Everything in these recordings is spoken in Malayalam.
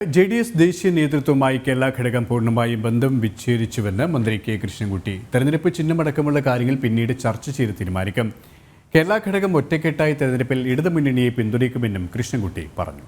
JDS ദേശീയ നേതൃത്വവുമായി കേരള ഘടകം പൂർണ്ണമായും ബന്ധം വിച്ഛേദിച്ചുവെന്ന് മന്ത്രി കെ കൃഷ്ണൻകുട്ടി. തെരഞ്ഞെടുപ്പ് ചിഹ്നമടക്കമുള്ള കാര്യങ്ങൾ പിന്നീട് ചർച്ച ചെയ്ത് തീരുമാനിക്കും. കേരള ഘടകം ഒറ്റക്കെട്ടായി തെരഞ്ഞെടുപ്പിൽ ഇടതുമുന്നണിയെ പിന്തുണയ്ക്കുമെന്നും കൃഷ്ണൻകുട്ടി പറഞ്ഞു.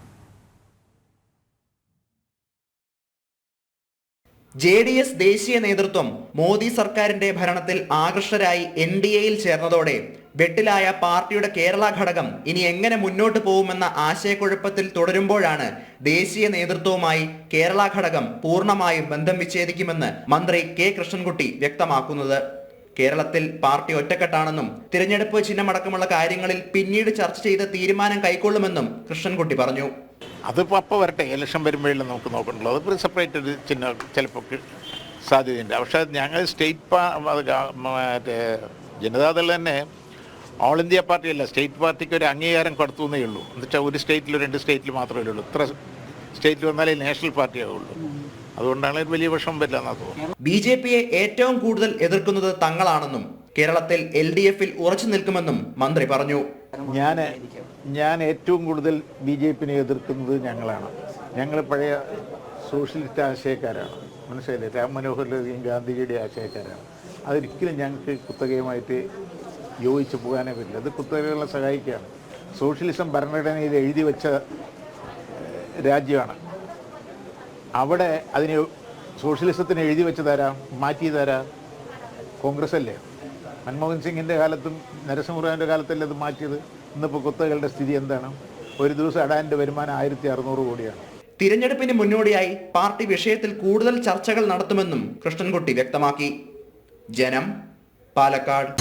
JDS ദേശീയ നേതൃത്വം മോദി സർക്കാരിന്റെ ഭരണത്തിൽ ആകർഷകരായി NDAയിൽ ചേർന്നതോടെ വെട്ടിലായ പാർട്ടിയുടെ കേരള ഘടകം ഇനി എങ്ങനെ മുന്നോട്ട് പോകുമെന്ന ആശയക്കുഴപ്പത്തിൽ തുടരുമ്പോഴാണ് ദേശീയ നേതൃത്വവുമായി കേരള ഘടകം പൂർണ്ണമായും ബന്ധം വിച്ഛേദിക്കുമെന്ന് മന്ത്രി കെ കൃഷ്ണൻകുട്ടി വ്യക്തമാക്കുന്നത്. കേരളത്തിൽ പാർട്ടി ഒറ്റക്കെട്ടാണെന്നും തിരഞ്ഞെടുപ്പ് ചിഹ്നമടക്കമുള്ള കാര്യങ്ങളിൽ പിന്നീട് ചർച്ച ചെയ്ത് തീരുമാനം കൈക്കൊള്ളുമെന്നും കൃഷ്ണൻകുട്ടി പറഞ്ഞു. അതിപ്പോൾ അപ്പോൾ വരട്ടെ, ഇലക്ഷൻ വരുമ്പോഴേ നമുക്ക് നോക്കണുള്ളൂ. അതിപ്പോൾ സെപ്പറേറ്റ് ഒരു ചിഹ്നം ചിലപ്പോൾ സാധ്യതയുണ്ട്. പക്ഷേ ഞങ്ങൾ മറ്റേ ജനതാദൾ തന്നെ ഓൾ ഇന്ത്യ പാർട്ടിയല്ല, സ്റ്റേറ്റ് പാർട്ടിക്ക് ഒരു അംഗീകാരം കൊടുത്തു എന്നേ ഉള്ളൂ. എന്നുവെച്ചാൽ ഒരു സ്റ്റേറ്റിൽ 2 സ്റ്റേറ്റിൽ മാത്രമേ ഉള്ളൂ. ഇത്ര സ്റ്റേറ്റിൽ വന്നാലേ നാഷണൽ പാർട്ടിയാവുള്ളൂ. അതുകൊണ്ടാണ് ഒരു വലിയ വിഷമം വരില്ല എന്നാ തോന്നുന്നു. BJPയെ ഏറ്റവും കൂടുതൽ എതിർക്കുന്നത് തങ്ങളാണെന്നും കേരളത്തിൽ LDFൽ ഉറച്ചു നിൽക്കുമെന്നും മന്ത്രി പറഞ്ഞു. ഞാൻ ഏറ്റവും കൂടുതൽ BJPനെ എതിർക്കുന്നത് ഞങ്ങളാണ്. ഞങ്ങൾ പഴയ സോഷ്യലിസ്റ്റ് ആശയക്കാരാണ്. മനസ്സിലായില്ലേ? രാം മനോഹർ ലോഹിയും ഗാന്ധിജിയുടെ ആശയക്കാരാണ്. അതൊരിക്കലും ഞങ്ങൾക്ക് കുത്തകയുമായിട്ട് യോജിച്ച് പോകാനേ പറ്റില്ല. അത് കുത്തകകളെ സഹായിക്കുകയാണ്. സോഷ്യലിസം ഭരണഘടനയിൽ എഴുതി വെച്ച രാജ്യമാണ്. അവിടെ അതിന് സോഷ്യലിസത്തിന് എഴുതി വെച്ച് തരാം, മാറ്റി തരാം കോൺഗ്രസ് അല്ലേ? മൻമോഹൻ സിംഗിൻ്റെ കാലത്തും നരസിംഹറാവിൻ്റെ കാലത്തല്ലേ അത് മാറ്റിയത്. ഇന്നിപ്പോൾ കുത്തകളുടെ സ്ഥിതി എന്താണ്? ഒരു ദിവസം അടാൻ്റെ വരുമാനം 1600 കോടിയാണ്. തിരഞ്ഞെടുപ്പിന് മുന്നോടിയായി പാർട്ടി വിഷയത്തിൽ കൂടുതൽ ചർച്ചകൾ നടത്തുമെന്നും കൃഷ്ണൻകുട്ടി വ്യക്തമാക്കി. ജനം, പാലക്കാട്.